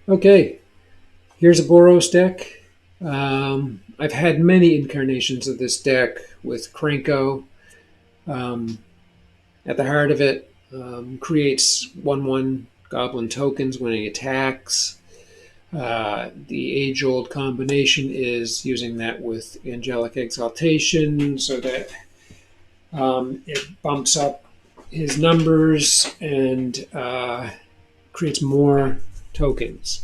Okay, here's a Boros deck. I've had many incarnations of this deck with Krenko. Um, at the heart of it, creates 1/1 goblin tokens when he attacks. The age-old combination is using that with Angelic Exaltation so that it bumps up his numbers and creates more tokens.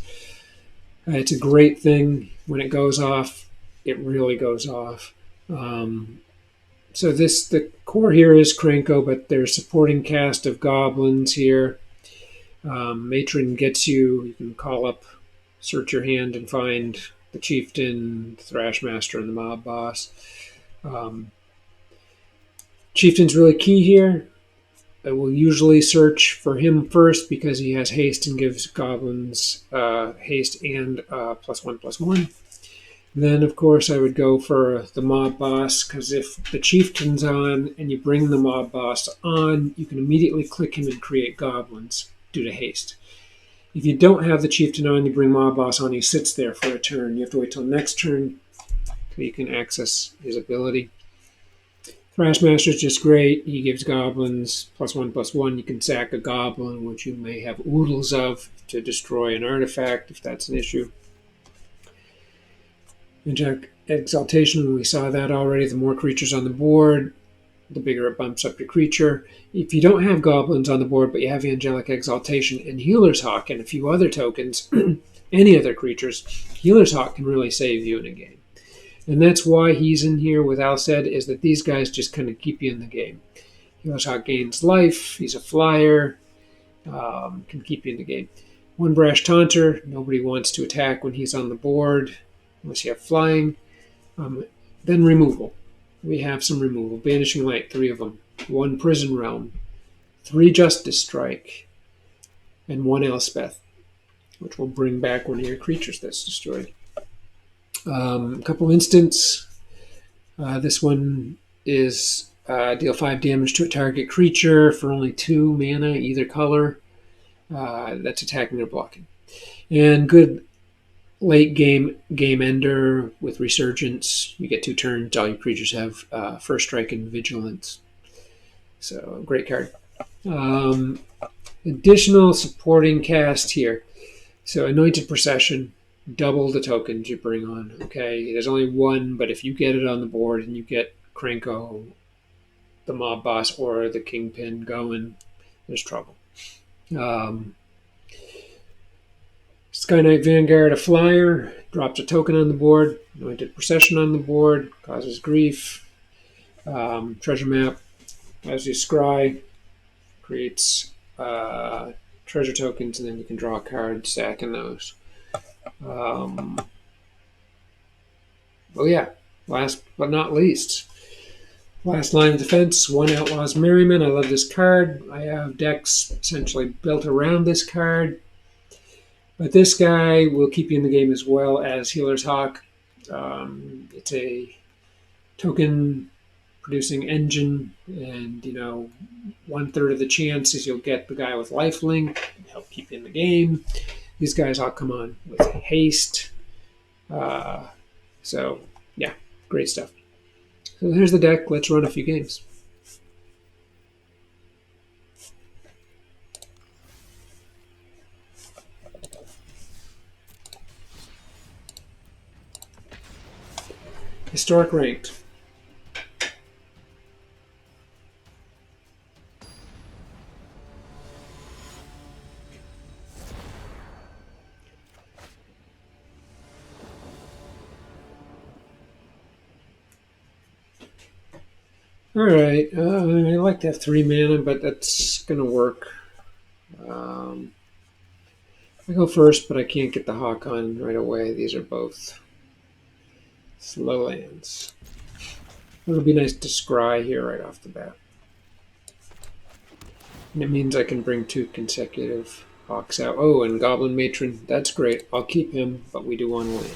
It's a great thing. When it goes off, it really goes off. So the core here is Krenko, but there's supporting cast of goblins here. Matron gets you. You can call up, search your hand, and find the chieftain, the thrashmaster, and the mob boss. Um, Chieftain's really key here. I will usually search for him first because he has haste and gives goblins haste and +1/+1. Then, of course, I would go for the mob boss because if the chieftain's on and you bring the mob boss on, you can immediately click him and create goblins due to haste. If you don't have the chieftain on, you bring mob boss on, he sits there for a turn. You have to wait till next turn so you can access his ability. Thrashmaster is just great. He gives goblins +1/+1. You can sack a goblin, which you may have oodles of, to destroy an artifact if that's an issue. Angelic Exaltation, we saw that already. The more creatures on the board, the bigger it bumps up your creature. If you don't have goblins on the board, but you have Angelic Exaltation and Healer's Hawk and a few other tokens, any other creatures, Healer's Hawk can really save you in a game. And that's why he's in here with Alced, is that these guys just kind of keep you in the game. Healer's Hawk gains life, he's a flyer, can keep you in the game. One Brash Taunter, nobody wants to attack when he's on the board, unless you have flying. Then removal. We have some removal. Banishing Light, 3 of them. 1 Prison Realm, 3 Justice Strike, and 1 Elspeth, which will bring back one of your creatures that's destroyed. A couple instants. This one is deal 5 damage to a target creature for only 2 mana, either color. That's attacking or blocking. And good late game ender with Resurgence. You get 2 turns. All your creatures have First Strike and Vigilance. So, great card. Additional supporting cast here. So, Anointed Procession. Double the tokens you bring on. Okay, there's only 1, but if you get it on the board and you get Krenko, the mob boss, or the kingpin going, there's trouble. Sky Knight Vanguard, a flyer, drops a token on the board. Anointed Procession on the board, causes grief. Treasure Map, as you scry, creates treasure tokens, and then you can draw a card, stacking those. Last but not least, last line of defense, 1 Outlaw's Merriment. I love this card. I have decks essentially built around this card. But this guy will keep you in the game as well as Healer's Hawk. It's a token producing engine, and 1/3 of the chances you'll get the guy with lifelink and help keep you in the game. These guys all come on with haste. Great stuff. So here's the deck. Let's run a few games. Historic Ranked. Alright, I like to have 3 mana, but that's going to work. I go first, but I can't get the Hawk on right away. These are both slow lands. It'll be nice to scry here right off the bat. And it means I can bring 2 consecutive Hawks out. Oh, and Goblin Matron, that's great. I'll keep him, but we do want to land.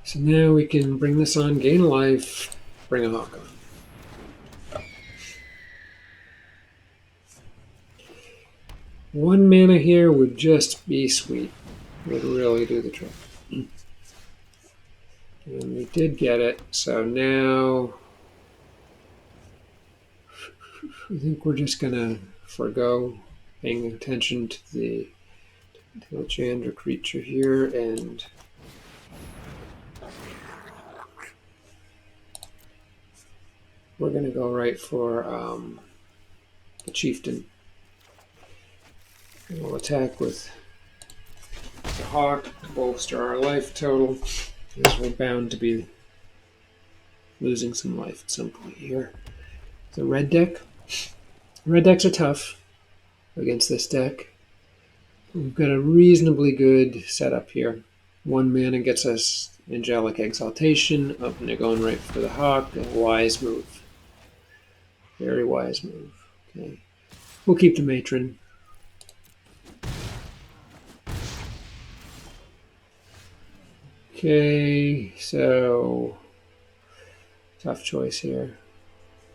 So now we can bring this on, gain a life, bring a Hawk on. 1 mana here would just be sweet. Would really do the trick. And we did get it, so now I think we're just gonna forego paying attention to the Chandra creature here, and we're gonna go right for the chieftain. And we'll attack with the hawk to bolster our life total, as we're bound to be losing some life at some point here. The red deck. Red decks are tough against this deck. We've got a reasonably good setup here. 1 mana gets us Angelic Exaltation, up and they're going right for the hawk. A wise move. Very wise move. Okay. We'll keep the matron. Okay, so tough choice here.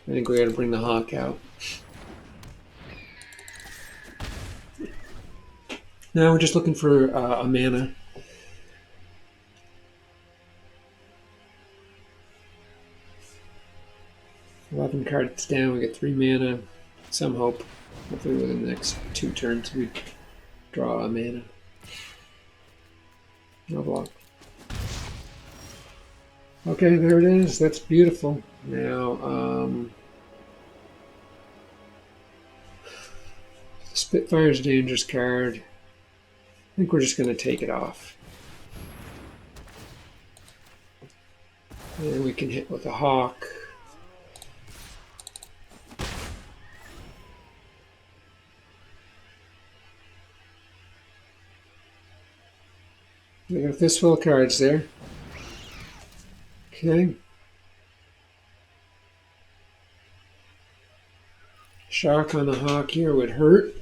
I think we got to bring the hawk out. Now we're just looking for a mana. $11 cards down, we get 3 mana. Some hope. Hopefully within the next 2 turns we draw a mana. No block. Okay, there it is. That's beautiful. Now, Spitfire's a dangerous card. I think we're just going to take it off. And we can hit with a hawk. We got a fistful of cards there. Okay. Shock on the hawk here would hurt.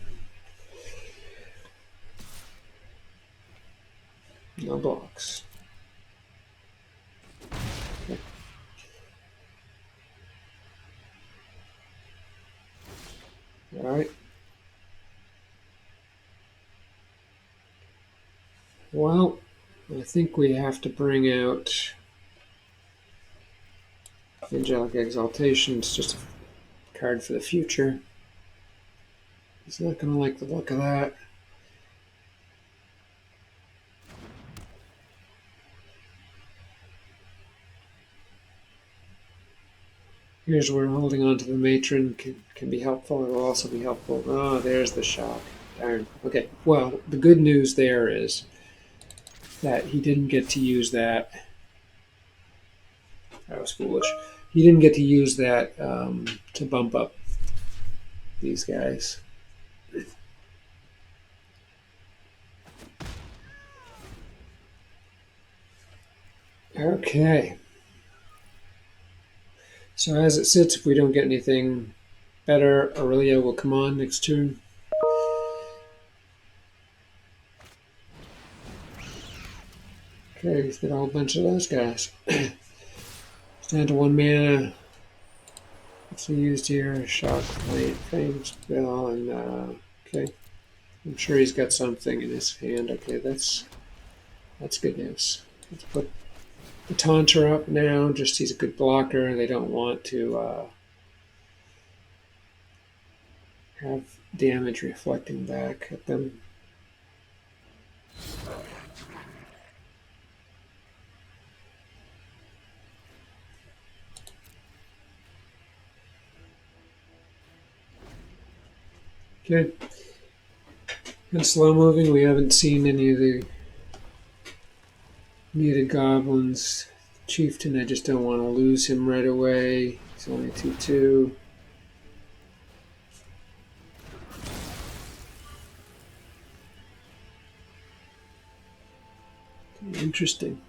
No blocks. Okay. All right. Well, I think we have to bring out Angelic Exaltation. It's just a card for the future. He's not going to like the look of that. Here's where holding on to the matron can be helpful. It will also be helpful. Oh, there's the shock. Darn. Okay, well, the good news there is that he didn't get to use that. That was foolish. He didn't get to use that to bump up these guys. Okay. So as it sits, if we don't get anything better, Aurelia will come on next turn. Okay, he's got a whole bunch of those guys. It's down to 1 mana. What's he used here? Shock, flame spell, and okay. I'm sure he's got something in his hand. Okay, that's good news. Let's put the Taunter up now. Just he's a good blocker. They don't want to have damage reflecting back at them. Okay. And slow moving, we haven't seen any of the needed goblins. Chieftain, I just don't want to lose him right away. He's only 2/2. Interesting.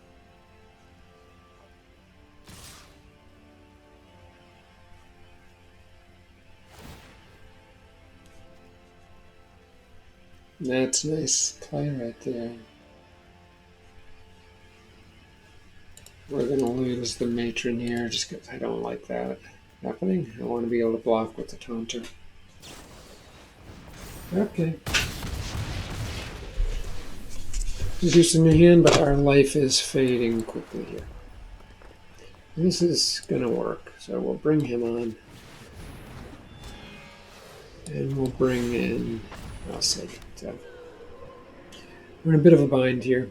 That's nice play right there. We're going to lose the matron here just because I don't like that happening. I want to be able to block with the Taunter. Okay. He's using the hand, but our life is fading quickly here. This is going to work, so we'll bring him on. And we'll bring in Alcid. So we're in a bit of a bind here.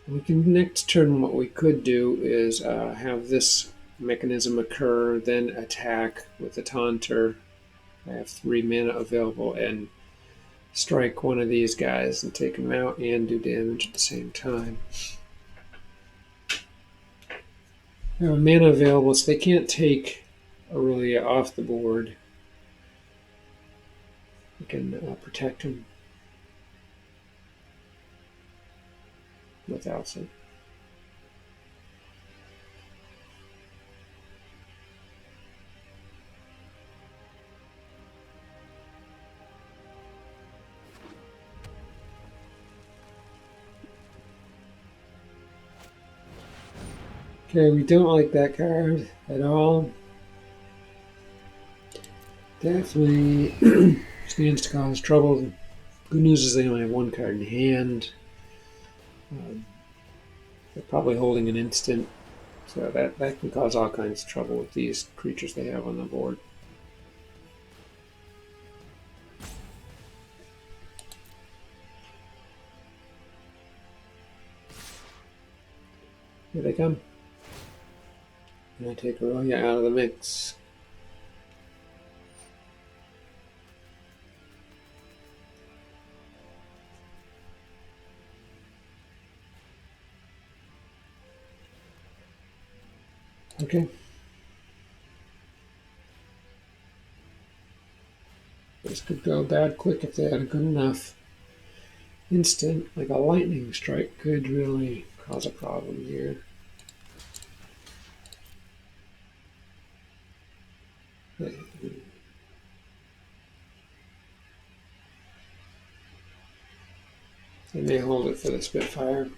We can next turn, what we could do is have this mechanism occur, then attack with the Taunter. I have 3 mana available, and strike one of these guys and take them out and do damage at the same time. I have a mana available, so they can't take Aurelia off the board. We can protect him with Alcid. Okay, we don't like that card at all. Definitely stands to cause trouble. Good news is they only have 1 card in hand. They're probably holding an instant, so that can cause all kinds of trouble with these creatures they have on the board. Here they come. And I take Aurelia out of the mix. Okay. This could go bad quick if they had a good enough instant, like a lightning strike could really cause a problem here. They may hold it for the Spitfire.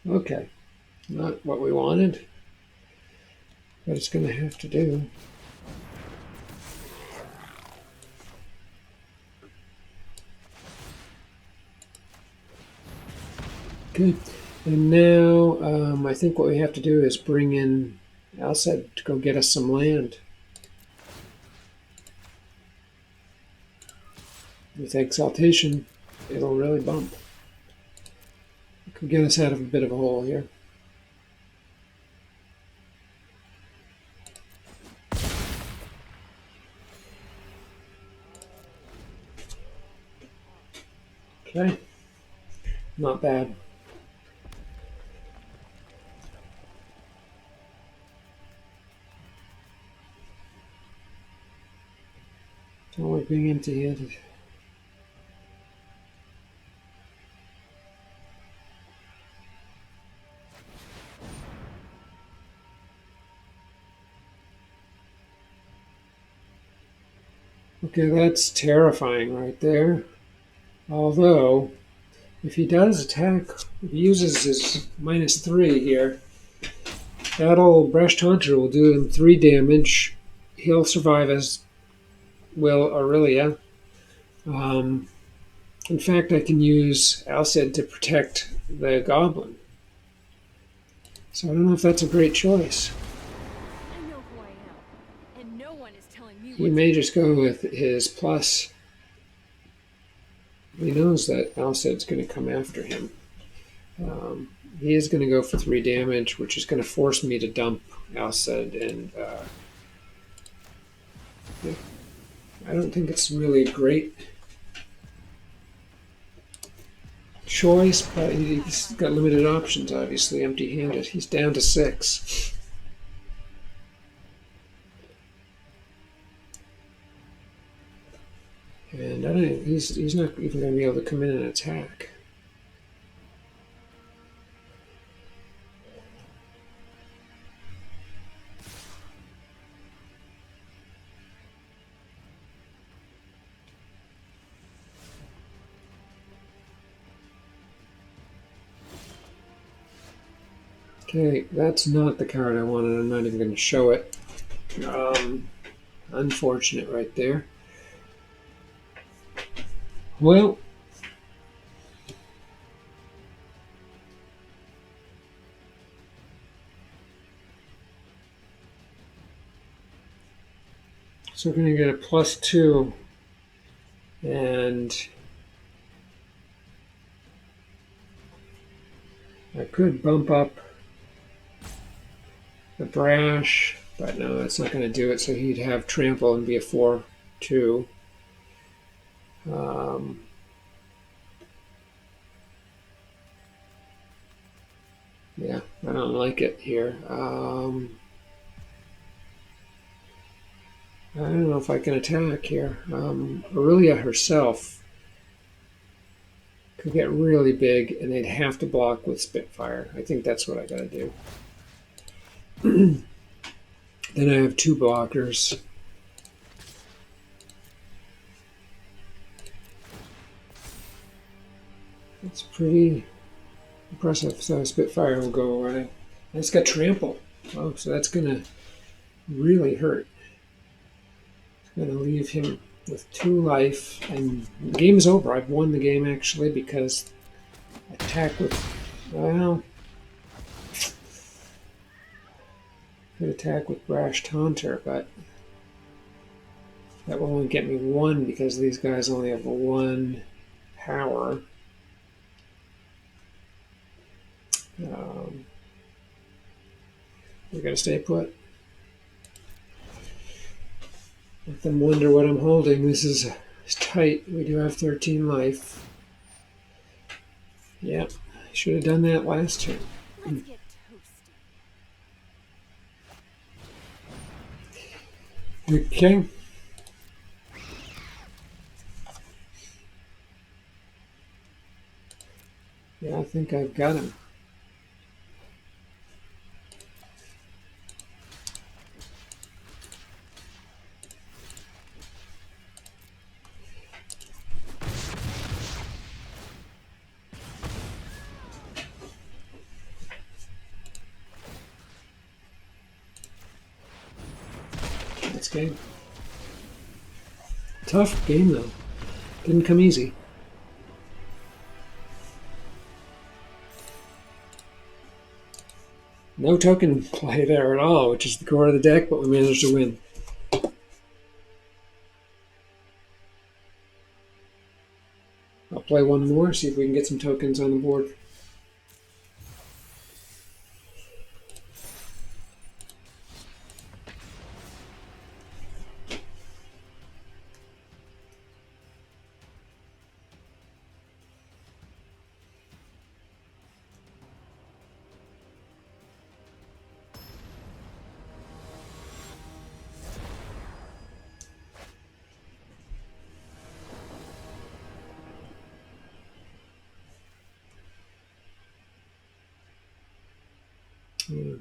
Okay, not what we wanted, but it's going to have to do. Okay, and now I think what we have to do is bring in Alcid to go get us some land. With Exaltation, it'll really bump. It could get us out of a bit of a hole here. Okay, not bad. Don't like being empty-handed. Okay, that's terrifying right there. Although, if he does attack, if he uses his -3 here, that old Bresh Taunter will do him 3 damage. He'll survive, as will Aurelia. In fact, I can use Alcid to protect the Goblin. So I don't know if that's a great choice. I know who I am, and no one is telling me. He may just go with his plus. He knows that Alcid's going to come after him. He is going to go for 3 damage, which is going to force me to dump Alcid, and I don't think it's really a great choice, but he's got limited options, obviously, empty-handed. He's down to 6. And I don't, he's not even going to be able to come in and attack. Okay, that's not the card I wanted. I'm not even going to show it. Unfortunate right there. Well, so we're going to get a +2, and I could bump up the brash, but no, that's not going to do it. So he'd have trample and be a 4/2. Yeah, I don't like it here. I don't know if I can attack here. Aurelia herself could get really big, and they'd have to block with Spitfire. I think that's what I got to do. Then I have 2 blockers. It's pretty impressive. So Spitfire will go away. And it's got trample. Oh, so that's going to really hurt. It's going to leave him with 2 life, and the game is over. I've won the game actually because attack with, well, could attack with Brash Taunter, but that will only get me 1 because these guys only have 1 power. We're going to stay put. Let them wonder what I'm holding. This is tight. We do have 13 life. Yeah, I should have done that last turn. Let's get toasty. Okay. Yeah, I think I've got him. That's game. Tough game though. Didn't come easy. No token play there at all, which is the core of the deck, but we managed to win. I'll play one more, see if we can get some tokens on the board.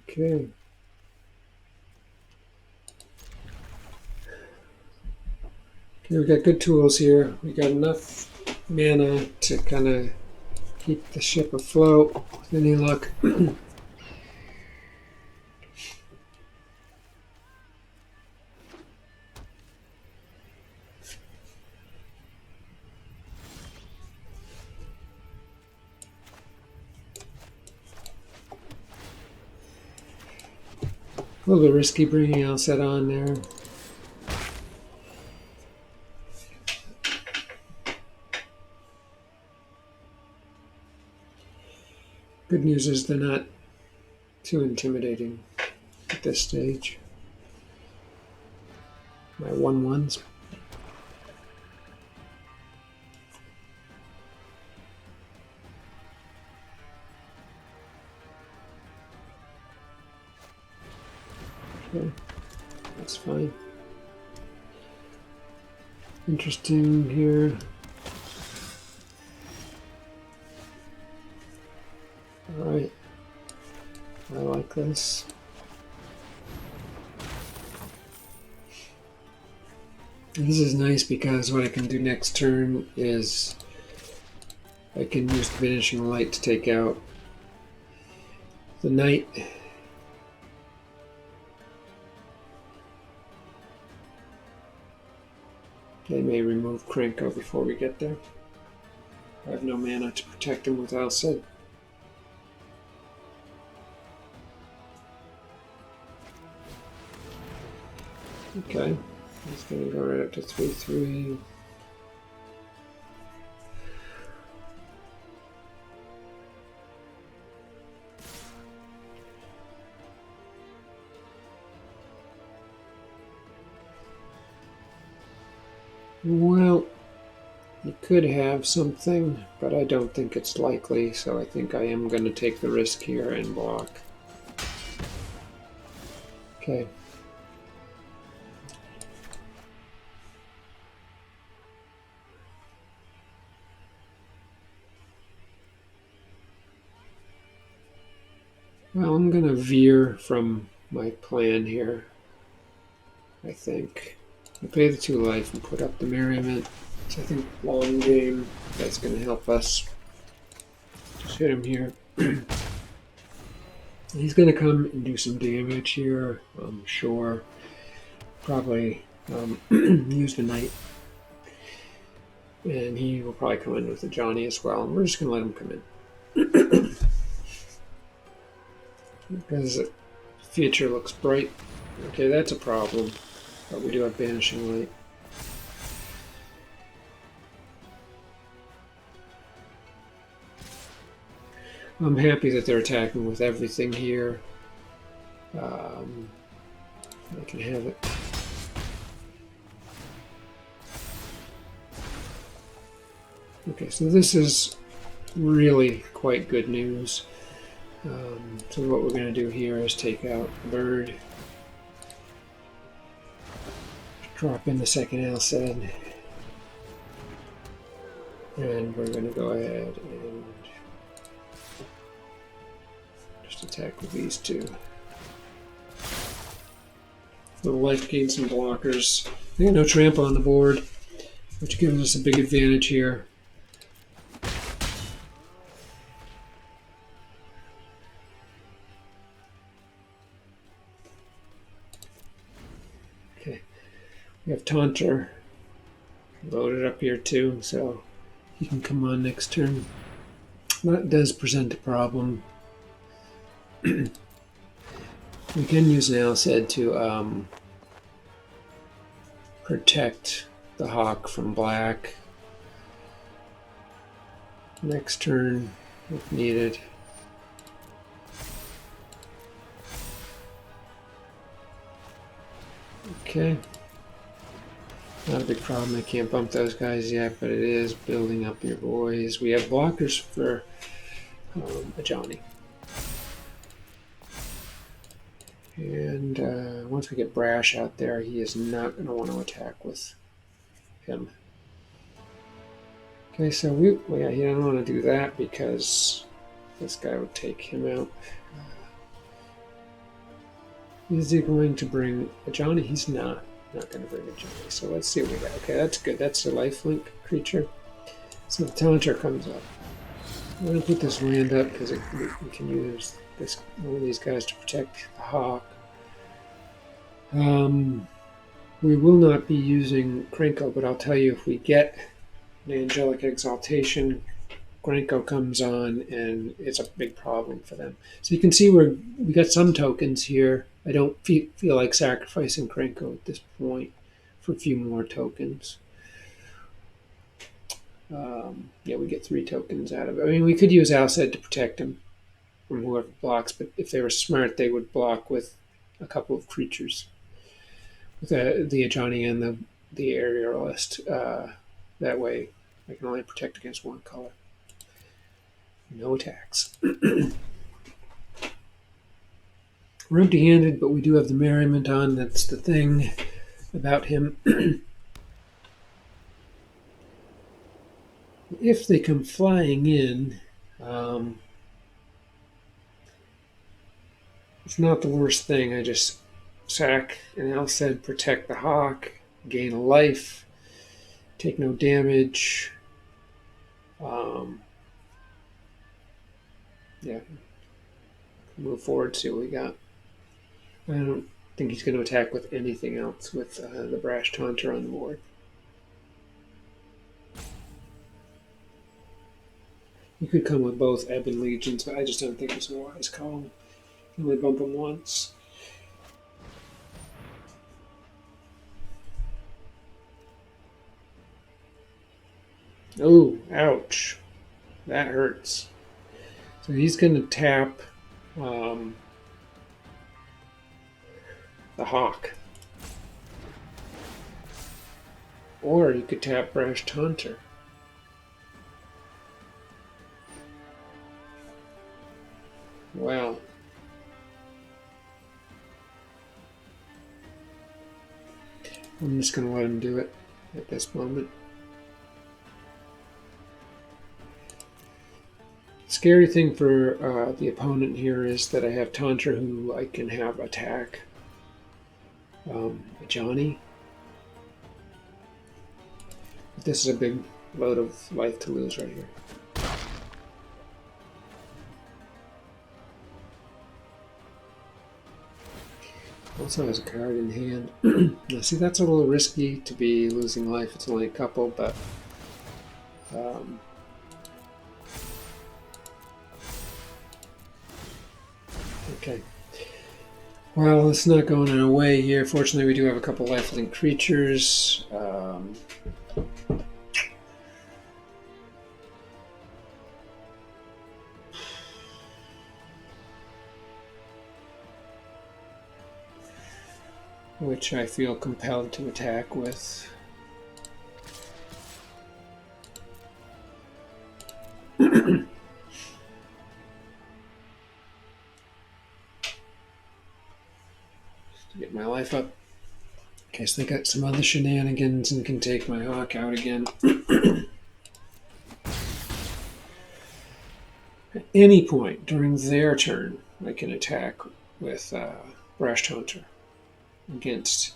Okay. Okay, we got good tools here. We got enough mana to kind of keep the ship afloat with any luck. A little bit risky bringing Alcet on there. Good news is they're not too intimidating at this stage. My 1/1s. Okay, that's fine. Interesting here. Alright, I like this. This is nice because what I can do next turn is I can use Diminishing Light to take out the knight. They may remove Krenko before we get there. I have no mana to protect him with Alcid. Okay, he's going to go right up to 3/3. Well, he could have something, but I don't think it's likely, so I think I am going to take the risk here and block. Okay. Well, I'm going to veer from my plan here, I think. I pay the 2 life and put up the Merriment. So I think long game, that's going to help us. Just hit him here. He's going to come and do some damage here, I'm sure. Probably use the knight. And he will probably come in with the Johnny as well. And we're just going to let him come in. Because the future looks bright. Okay, that's a problem. But we do have Banishing Light. I'm happy that they're attacking with everything here. I can have it. Okay, so this is really quite good news. So what we're going to do here is take out Bird. Drop in the second Alcid. And we're going to go ahead and just attack with these two. Little life gain, some blockers. I got no trample on the board, which gives us a big advantage here. Okay, we have Taunter loaded up here too, so he can come on next turn. That does present a problem. We can use an Alcid to protect the Hawk from black next turn if needed. Okay. Not a big problem. I can't bump those guys yet, but it is building up your boys. We have blockers for a Johnny. And once we get Brash out there, he is not going to want to attack with him. Okay, so yeah, he doesn't want to do that because this guy would take him out. Is he going to bring a Johnny? He's not going to bring a Johnny. So let's see what we got. Okay, that's good. That's a lifelink creature. So the Taunter comes up. I'm going to put this land up because we can use one of these guys to protect the Hawk. We will not be using Krenko, but I'll tell you, if we get an Angelic Exaltation, Krenko comes on, and it's a big problem for them. So you can see we got some tokens here. I don't feel like sacrificing Krenko at this point for a few more tokens. Yeah, we get 3 tokens out of it. I mean, we could use Alcid to protect him from whoever blocks, but if they were smart, they would block with a couple of creatures. With the Ajani and the Aerialist. That way, I can only protect against one color. No attacks. We're empty-handed, but we do have the Merriment on. That's the thing about him. If they come flying in, it's not the worst thing. I just sack and Alcid, protect the Hawk, gain a life, take no damage. Yeah, move forward, see what we got. I don't think he's going to attack with anything else with the Brash Taunter on the board. You could come with both Ebon Legions, but I just don't think it's a wise call. You can only bump them once. Oh, ouch. That hurts. So he's going to tap the Hawk. Or you could tap Brash Taunter. Wow. I'm just going to let him do it at this moment. Scary thing for the opponent here is that I have Tantra who I can have attack Johnny. But this is a big load of life to lose right here. Also has a card in hand. Now see, that's a little risky to be losing life. It's only a couple, but okay. Well, it's not going our way here. Fortunately, we do have a couple lifelink creatures. Which I feel compelled to attack with. Get my life up. In case they got some other shenanigans and can take my Hawk out again. At any point during their turn, I can attack with Brash Taunter against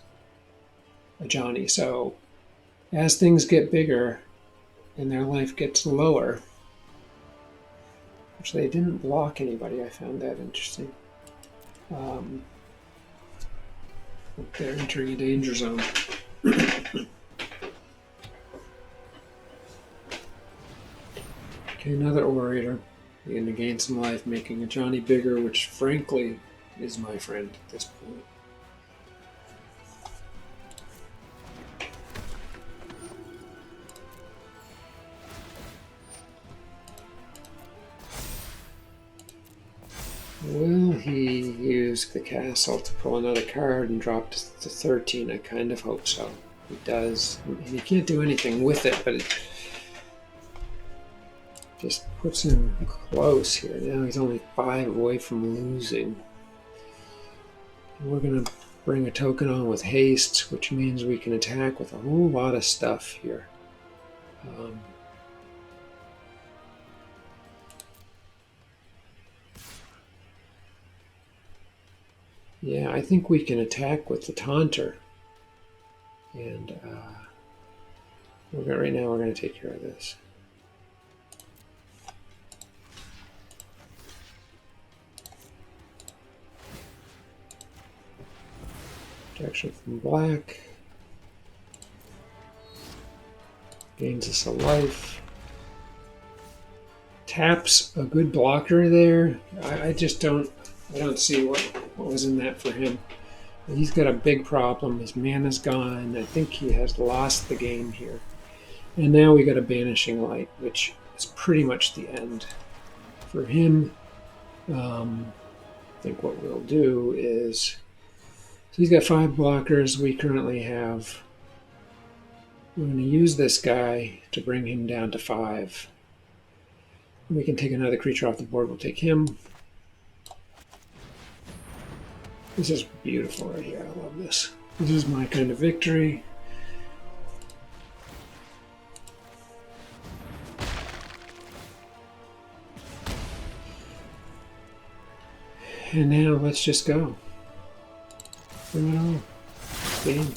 a Johnny. So as things get bigger and their life gets lower, which they didn't block anybody, I found that interesting. They're entering a danger zone. Okay, another Orator. You're going to gain some life, making a Johnny bigger, which frankly is my friend at this point. Well, he used the castle to pull another card and dropped to 13. I kind of hope so. He does. He can't do anything with it, but it just puts him close here. Now he's only 5 away from losing. And we're going to bring a token on with haste, which means we can attack with a whole lot of stuff here. Yeah, I think we can attack with the Taunter. And right now we're going to take care of this. Protection from black. Gains us a life. Taps a good blocker there. I don't see what was in that for him. He's got a big problem. His mana's gone. I think he has lost the game here. And now we got a Banishing Light, which is pretty much the end. For him, I think what we'll do is... So he's got 5 blockers. We currently have... We're going to use this guy to bring him down to 5. We can take another creature off the board. We'll take him. This is beautiful right here. I love this. This is my kind of victory. And now let's just go. Bring it on. Game.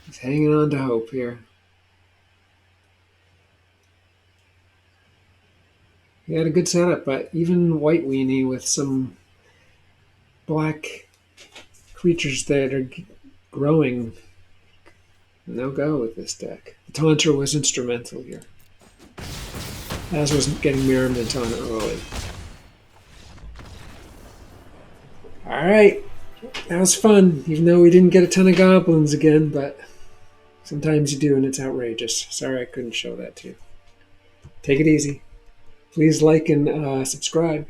He's hanging on to hope here. He had a good setup, but even White Weenie with some black creatures that are growing, no go with this deck. The Taunter was instrumental here, as was getting Merriment on early. Alright, that was fun, even though we didn't get a ton of goblins again, but sometimes you do and it's outrageous. Sorry I couldn't show that to you. Take it easy. Please like and subscribe.